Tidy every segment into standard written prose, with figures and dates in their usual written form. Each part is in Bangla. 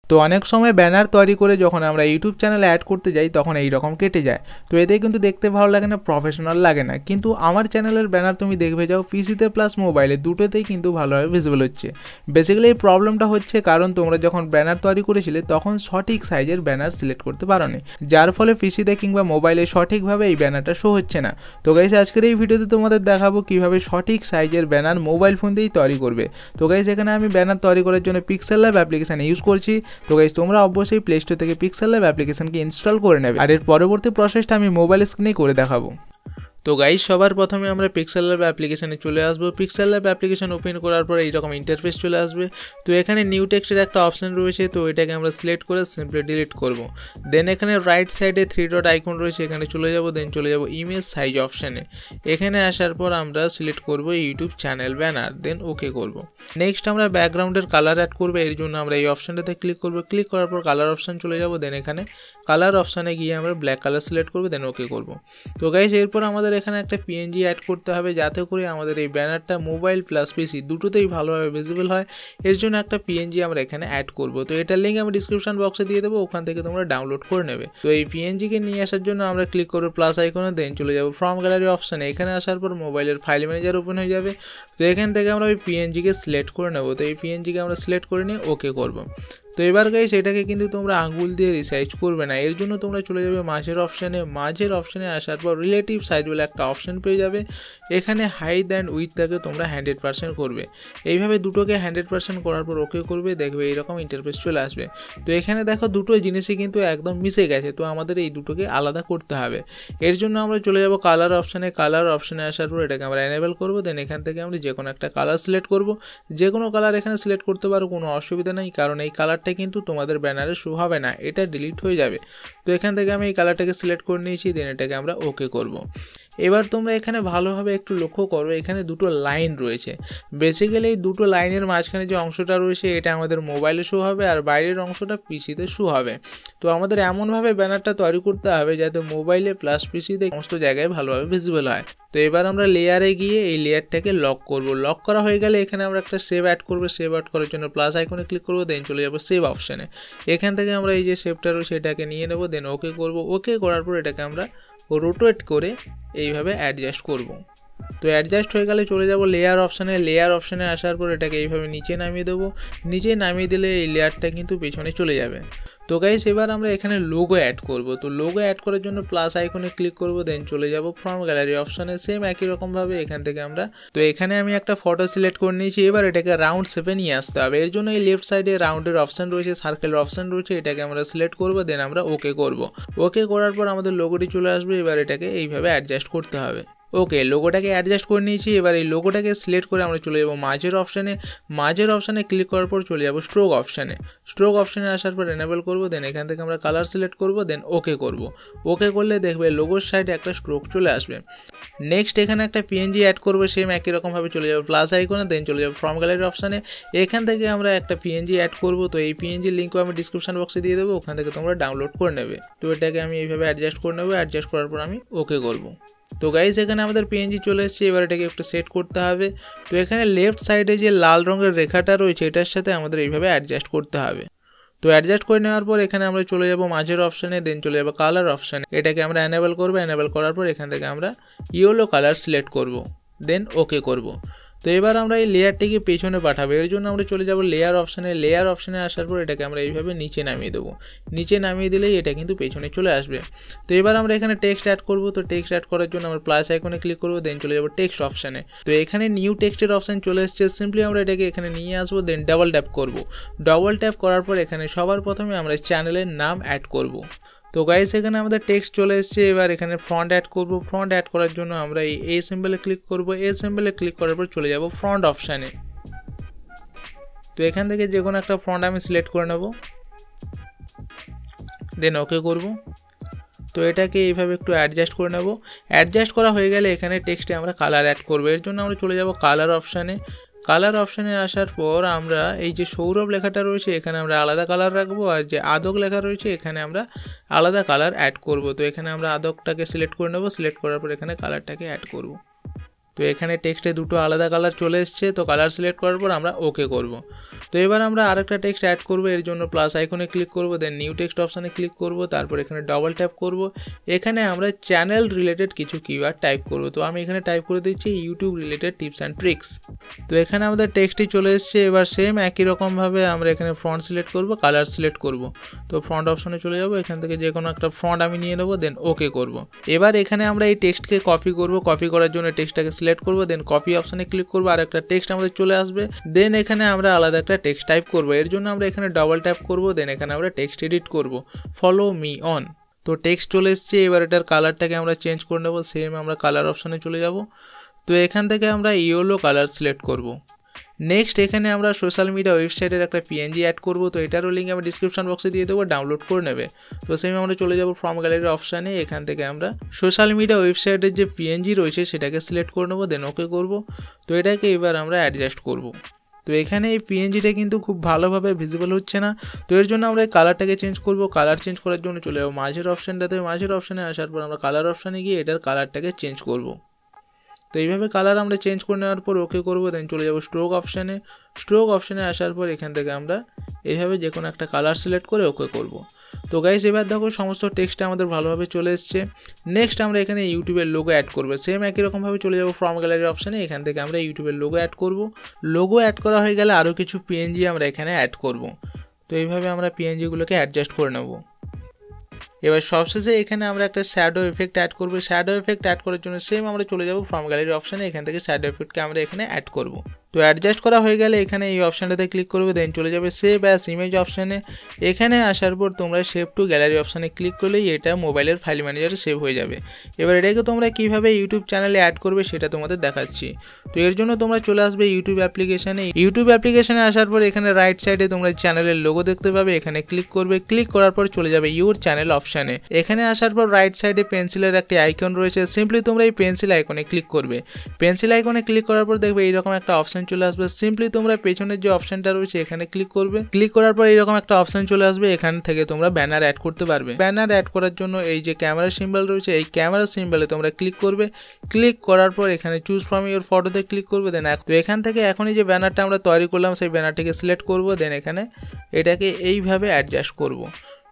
তো অনেক সময় ব্যানার তৈরি করে যখন আমরা ইউটিউব চ্যানেলে অ্যাড করতে যাই তখন এই রকম কেটে যায়। তো এতে কিন্তু দেখতে ভালো লাগে না, প্রফেশনাল লাগে না। কিন্তু আমার চ্যানেলের ব্যানার তুমি দেখবে যাও পিসিতে প্লাস মোবাইলে দুটোতেই কিন্তু ভালোভাবে ভিজিবল হচ্ছে। বেসিক্যালি এই প্রবলেমটা হচ্ছে কারণ তোমরা যখন ব্যানার তৈরি করেছিলে তখন সঠিক সাইজের ব্যানার সিলেক্ট করতে পারোনি, যার ফলে পিসিতে কিংবা মোবাইলে সঠিকভাবে এই ব্যানারটা শো হচ্ছে না। তো গাইস আজকের এই ভিডিওতে তোমাদের দেখাবো কিভাবে সঠিক সাইজের ব্যানার মোবাইল ফোন দিয়েই তৈরি করবে। তো গাইস এখানে আমি ব্যানার তৈরি করার জন্য পিক্সেল ল্যাব অ্যাপ্লিকেশন ইউজ করছি। তো গাইস তোমরা অবশ্যই প্লে স্টোর থেকে পিক্সেল ল্যাব অ্যাপ্লিকেশনকে ইনস্টল করে নেবে, আর এর পরবর্তী প্রসেসটা আমি মোবাইল স্ক্রিনে করে দেখাবো। তো গাইস সবার প্রথমে আমরা পিক্সেল ল্যাব অ্যাপ্লিকেশনে চলে আসবো। পিক্সেল ল্যাব অ্যাপ্লিকেশন ওপেন করার পর এইরকম ইন্টারফেস চলে আসবে। তো এখানে নিউ টেক্সটের একটা অপশন রয়েছে, তো এটাকে আমরা সিলেক্ট করে সিম্পলি ডিলিট করব। দেন এখানে রাইট সাইডে 3 ডট আইকন রয়েছে, এখানে চলে যাব। দেন চলে যাব ইমেজ সাইজ অপশানে। এখানে আসার পর আমরা সিলেক্ট করব ইউটিউব চ্যানেল ব্যানার, দেন ওকে করব। নেক্সট আমরা ব্যাকগ্রাউন্ডের কালার অ্যাড করবো, এর জন্য আমরা এই অপশানটাতে ক্লিক করব। ক্লিক করার পর কালার অপশান চলে যাব। দেন এখানে কালার অপশানে গিয়ে আমরা ব্ল্যাক কালার সিলেক্ট করবো, দেন ওকে করব। তো গাইস এরপর আমাদের এখানে একটা পিএনজি অ্যাড করতে হবে, যাতে করে আমাদের এই ব্যানারটা মোবাইল প্লাস পিসি দুটোতেই ভালোভাবে ভিজিবল হয়। এর জন্য একটা পিএনজি আমরা এখানে অ্যাড করব। তো এটার লিঙ্ক আমি ডিসক্রিপশন বক্সে দিয়ে দেবো, ওখান থেকে তোমরা ডাউনলোড করে নেবে। তো এই পিএনজিকে নিয়ে আসার জন্য আমরা ক্লিক করবো প্লাস আইকনে, দেন চলে যাব ফ্রম গ্যালারি অপশানে। এখানে আসার পর মোবাইলের ফাইল ম্যানেজার ওপেন হয়ে যাবে। তো এখান থেকে আমরা ওই পিএনজিকে সিলেক্ট করে নেব। তো এই পিএনজিকে আমরা সিলেক্ট করে নিয়ে ওকে করব। তো এবার গাইস এটাকে কিন্তু তোমরা আঙ্গুল দিয়ে রিসাইজ করবে না, এর জন্য তোমরা চলে যাবে মাঝের অপশানে। মাঝের অপশানে আসার পর রিলেটিভ সাইজ বলে একটা অপশান পেয়ে যাবে। এখানে হাইট অ্যান্ড উইথটাকে তোমরা 100% করবে। এইভাবে দুটোকে 100% করার পর ওকে করবে, দেখবে এইরকম ইন্টারফেস চলে আসবে। তো এখানে দেখো দুটো জিনিসই কিন্তু একদম মিশে গেছে, তো আমাদের এই দুটোকে আলাদা করতে হবে। এর জন্য আমরা চলে যাব কালার অপশানে। কালার অপশানে আসার পর এটাকে আমরা এনেবল করবো। দেন এখান থেকে আমরা যে কোনো একটা কালার সিলেক্ট করব। যে কোনো কালার এখানে সিলেক্ট করতে পারো, কোনো অসুবিধা নেই, কারণ এই কালারটা কিন্তু তোমাদের ব্যানারে শো হবে না, এটা ডিলিট হয়ে যাবে। তো এখান থেকে আমি এই কালারটাকে সিলেক্ট করে নিয়েছি, দেন এটাকে আমরা ওকে করব। এবার তোমরা এখানে ভালোভাবে একটু লক্ষ্য করো, এখানে দুটো লাইন রয়েছে। বেসিক্যালি এই দুটো লাইনের মাঝখানে যে অংশটা রয়েছে এটা আমাদের মোবাইলে শো হবে, আর বাইরের অংশটা পিসিতে শো হবে। তো আমাদের এমনভাবে ব্যানারটা তৈরি করতে হবে যাতে মোবাইলে প্লাস পিসিতে সমস্ত জায়গায় ভালোভাবে ভিজিবল হয়। তো এবার আমরা লেয়ারে গিয়ে এই লেয়ারটাকে লক করব। লক করা হয়ে গেলে এখানে আমরা একটা সেভ অ্যাড করব। সেভ অ্যাড করার জন্য প্লাস আইকনে ক্লিক করব, দেন চলে যাব সেভ অপশানে। এখান থেকে আমরা এই যে সেভটা রয়েছে এটাকে নিয়ে নেব, দেন ওকে করব। ওকে করার পর এটাকে আমরা রোটেট করে এইভাবে অ্যাডজাস্ট করব। তো অ্যাডজাস্ট হয়ে গেলে চলে যাব লেয়ার অপশানে। লেয়ার অপশানে আসার পর এটাকে এইভাবে নিচে নামিয়ে দেবো। নিচে নামিয়ে দিলে এই লেয়ারটা কিন্তু পেছনে চলে যাবে। তো গাইস এবার আমরা এখানে লোগো অ্যাড করব। তো লোগো অ্যাড করার জন্য প্লাস আইকনে ক্লিক করব, দেন চলে যাব ফ্রম গ্যালারি অপশানে। সেম একই রকমভাবে এখান থেকে আমরা, তো এখানে আমি একটা ফটো সিলেক্ট করে নিয়েছি। এবার এটাকে রাউন্ড শেপে নিয়ে আসতে হবে। এর জন্য এই লেফট সাইডে রাউন্ডের অপশান রয়েছে, সার্কেলের অপশান রয়েছে, এটাকে আমরা সিলেক্ট করব। দেন আমরা ওকে করব। ওকে করার পর আমাদের লোগোটি চলে আসবে। এবার এটাকে এইভাবে অ্যাডজাস্ট করতে হবে। ওকে, লোগোটাকে অ্যাডজাস্ট করে নিয়েছি। এবার এই লোগোটাকে সিলেক্ট করে আমরা চলে যাব মাঝের অপশানে। মাঝের অপশানে ক্লিক করার পর চলে যাব স্ট্রোক অপশানে। স্ট্রোক অপশানে আসার পর এনেবল করব। দেন এখান থেকে আমরা কালার সিলেক্ট করব, দেন ওকে করব। ওকে করলে দেখবে লোগোর সাইডে একটা স্ট্রোক চলে আসবে। নেক্সট এখানে একটা পিএনজি অ্যাড করবো, সেম একই রকমভাবে চলে যাব প্লাস আইকনে, দেন চলে যাব ফ্রম গ্যালারি অপশানে। এখান থেকে আমরা একটা পিএনজি অ্যাড করব। তো এই পিএনজির লিঙ্কও আমি ডিসক্রিপশন বক্সে দিয়ে দেবো, ওখান থেকে তোমরা ডাউনলোড করে নেবে। তো এটাকে আমি এইভাবে অ্যাডজাস্ট করে নেবো। অ্যাডজাস্ট করার পর আমি ওকে করব। তো গাইস এখানে আমাদের পিএনজি চলে এসেছে। এবার এটাকে একটু সেট করতে হবে। তো এখানে লেফট সাইডে যে লাল রঙের রেখাটা রয়েছে এটার সাথে আমাদের এইভাবে অ্যাডজাস্ট করতে হবে। তো অ্যাডজাস্ট করে নেওয়ার পর এখানে আমরা চলে যাব মাঝের অপশানে, দেন চলে যাব কালার অপশানে। এটাকে আমরা এনেবল করব। এনেবল করার পর এখান থেকে আমরা ইয়েলো কালার সিলেক্ট করব, দেন ওকে করব। তো এবার আমরা এই লেয়ারটিকে পেছনে পাঠাবো। এর জন্য আমরা চলে যাব লেয়ার অপশানে। লেয়ার অপশানে আসার পর এটাকে আমরা এইভাবে নিচে নামিয়ে দেবো। নিচে নামিয়ে দিলেই এটা কিন্তু পেছনে চলে আসবে। তো এবার আমরা এখানে টেক্সট অ্যাড করব। তো টেক্সট অ্যাড করার জন্য আমরা প্লাস আইকনে ক্লিক করব, দেন চলে যাব টেক্সট অপশানে। তো এখানে নিউ টেক্সটের অপশান চলে এসেছে। সিম্পলি আমরা এটাকে এখানে নিয়ে আসবো, দেন ডাবল ট্যাপ করব। ডাবল ট্যাপ করার পর এখানে সবার প্রথমে আমরা চ্যানেলের নাম অ্যাড করব। তো গাইস এখানে আমাদের টেক্সট চলে এসেছে। এবার এখানে ফ্রন্ট অ্যাড করব। ফ্রন্ট অ্যাড করার জন্য আমরা এই এ সিম্বলে ক্লিক করব। এ সিম্বলে ক্লিক করার পর চলে যাব ফ্রন্ট অপশানে। তো এখান থেকে যে কোনো একটা ফ্রন্ট আমি সিলেক্ট করে নেব, দেন ওকে করব। তো এটাকে এইভাবে একটু অ্যাডজাস্ট করে নেব। অ্যাডজাস্ট করা হয়ে গেলে এখানে টেক্সটে আমরা কালার অ্যাড করব। এর জন্য আমরা চলে যাব কালার অপশানে। কালার অপশানে আসার পর আমরা এই যে সৌরভ লেখাটা রয়েছে এখানে আমরা আলাদা কালার রাখবো, আর যে আদক লেখা রয়েছে এখানে আমরা আলাদা কালার অ্যাড করব। তো এখানে আমরা আদকটাকে সিলেক্ট করে নেব। সিলেক্ট করার পর এখানে কালারটাকে অ্যাড করব। তো এখানে টেক্সটে দুটো আলাদা কালার চলে এসছে। তো কালার সিলেক্ট করার পর আমরা ওকে করব। তো এবার আমরা আরেকটা টেক্সট অ্যাড করব। এর জন্য প্লাস আইকনে ক্লিক করব, দেন নিউ টেক্সট অপশানে ক্লিক করব, তারপর এখানে ডবল ট্যাপ করব। এখানে আমরা চ্যানেল রিলেটেড কিছু কিওয়ার্ড টাইপ করব। তো আমি এখানে টাইপ করে দিচ্ছি YouTube related tips and tricks. তো এখানে আমাদের টেক্সটটি চলে এসছে। এবার সেম একই রকমভাবে আমরা এখানে ফন্ট সিলেক্ট করব, কালার সিলেক্ট করব। তো ফন্ট অপশানে চলে যাব, এখান থেকে যে কোনো একটা ফন্ট আমি নিয়ে নেব, দেন ওকে করব। এবার এখানে আমরা এই টেক্সটকে কপি করব। কপি করার জন্য টেক্সটটাকে সিলেক্ট করব, দেন কপি অপশানে ক্লিক করব, আর একটা টেক্সট আমাদের চলে আসবে। দেন এখানে আমরা আলাদা একটা টেক্সট টাইপ করব। এর জন্য আমরা এখানে ডবল ট্যাপ করব, দেন এখানে আমরা টেক্সট এডিট করব, ফলো মি অন। তো টেক্সট চলে এসছে। এবার এটার কালারটাকে আমরা চেঞ্জ করে নেব। সেম আমরা কালার অপশানে চলে যাব। তো এখান থেকে আমরা ইয়েলো কালার সিলেক্ট করব। নেক্সট এখানে আমরা সোশ্যাল মিডিয়া ওয়েবসাইটের একটা পিএনজি অ্যাড করব। তো এটারও লিঙ্ক আমি ডিসক্রিপশন বক্সে দিয়ে দেবো, ডাউনলোড করে নেবে। তো সেম আমরা চলে যাব ফ্রম গ্যালারি অপশানে। এখান থেকে আমরা সোশ্যাল মিডিয়া ওয়েবসাইটের যে পিএনজি রয়েছে সেটাকে সিলেক্ট করে নেবো, দেন ওকে করব। তো এটাকে এবার আমরা অ্যাডজাস্ট করব। তো এখানে এই পিএনজিটা কিন্তু খুব ভালোভাবে ভিজিবল হচ্ছে না। তো এর জন্য আমরা এই কালারটাকে চেঞ্জ করব। কালার চেঞ্জ করার জন্য চলে যাবো মাঝের অপশানটাতে। মাঝের অপশানে আসার পর আমরা কালার অপশানে গিয়ে এটার কালারটাকে চেঞ্জ করব। তো এইভাবে কালার আমরা চেঞ্জ করে নেওয়ার পর ওকে করব, দেন চলে যাব স্ট্রোক অপশানে। স্ট্রোক অপশানে আসার পর এখান থেকে আমরা এইভাবে যে কোনো একটা কালার সিলেক্ট করে ওকে করব। তো গাইস এবার দেখো সমস্ত টেক্সটটা আমাদের ভালোভাবে চলে এসছে। নেক্সট আমরা এখানে ইউটিউবের লোগো অ্যাড করব। সেম একই রকমভাবে চলে যাব ফ্রম গ্যালারি অপশানে। এখান থেকে আমরা ইউটিউবের লোগো অ্যাড করব। লোগো অ্যাড করা হয়ে গেলে আরও কিছু পিএনজি আমরা এখানে অ্যাড করব। তো এইভাবে আমরা পিএনজিগুলোকে অ্যাডজাস্ট করে নেব। এবার সবশেষে এখানে আমরা একটা শ্যাডো এফেক্ট অ্যাড করব। শ্যাডো এফেক্ট অ্যাড করার জন্য সেম আমরা চলে যাব ফ্রম গ্যালারি অপশানে। এখান থেকে শ্যাডো এফেক্টকে আমরা এখানে অ্যাড করব। তো অ্যাডজাস্ট করা হয়ে গেলে এখানে এই অপশানটাতে ক্লিক করবে, দেন চলে যাবে সেভ অ্যাজ ইমেজ অপশানে। এখানে আসার পর তোমরা সেভ টু গ্যালারি অপশানে ক্লিক করলেই এটা মোবাইলের ফাইল ম্যানেজারে সেভ হয়ে যাবে। এবার এটাকে তোমরা কীভাবে ইউটিউব চ্যানেলে অ্যাড করবে সেটা তোমাদের দেখাচ্ছি। তো এর জন্য তোমরা চলে আসবে ইউটিউব অ্যাপ্লিকেশানে। ইউটিউব অ্যাপ্লিকেশানে আসার পর এখানে রাইট সাইডে তোমরা চ্যানেলের লোগো দেখতে পাবে। এখানে ক্লিক করবে, ক্লিক করার পর চলে যাবে ইউর চ্যানেল অপশানে। এখানে আসার পর রাইট সাইডে পেন্সিলের একটি আইকন রয়েছে। সিম্পলি তোমরা এই পেন্সিল আইকনে ক্লিক করবে। পেন্সিল আইকনে ক্লিক করার পর দেখবে এইরকম একটা অপশান চলে আসবে। সিম্পলি তোমরা পেছনের যে অপশানটা রয়েছে এখানে ক্লিক করবে। ক্লিক করার পর এইরকম একটা অপশান চলে আসবে। এখান থেকে তোমরা ব্যানার অ্যাড করতে পারবে। ব্যানার অ্যাড করার জন্য এই যে ক্যামেরা সিম্বল রয়েছে এই ক্যামেরা সিম্বলে তোমরা ক্লিক করবে। ক্লিক করার পর এখানে চুজ ফ্রম ইউর ফটোতে ক্লিক করবে। দেন তো এখান থেকে এখনই যে ব্যানারটা আমরা তৈরি করলাম সেই ব্যানারটিকে সিলেক্ট করব। দেন এখানে এটাকে এইভাবে অ্যাডজাস্ট করব।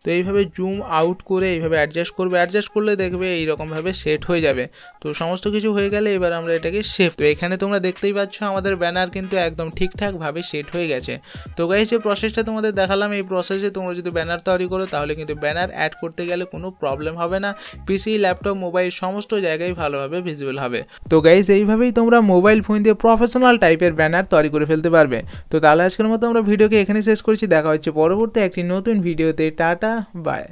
তো এইভাবে জুম আউট করে এইভাবে অ্যাডজাস্ট করবে। অ্যাডজাস্ট করলে দেখবে এইরকমভাবে সেট হয়ে যাবে। তো সমস্ত কিছু হয়ে গেলে এবার আমরা এটাকে সেভ। তো এখানে তোমরা দেখতেই পাচ্ছ আমাদের ব্যানার কিন্তু একদম ঠিকঠাকভাবে সেট হয়ে গেছে। তো গাইস যে প্রসেসটা তোমাদের দেখালাম এই প্রসেসে তোমরা যদি ব্যানার তৈরি করো তাহলে কিন্তু ব্যানার অ্যাড করতে গেলে কোনো প্রবলেম হবে না। পিসি, ল্যাপটপ, মোবাইল সমস্ত জায়গায় ভালোভাবে ভিজিবল হবে। তো গাইস এইভাবেই তোমরা মোবাইল ফোন দিয়ে প্রফেশনাল টাইপের ব্যানার তৈরি করে ফেলতে পারবে। তো তাহলে আজকের মতো আমরা ভিডিওকে এখানে শেষ করছি। দেখা হচ্ছে পরবর্তী একটি নতুন ভিডিওতে। Tata, by.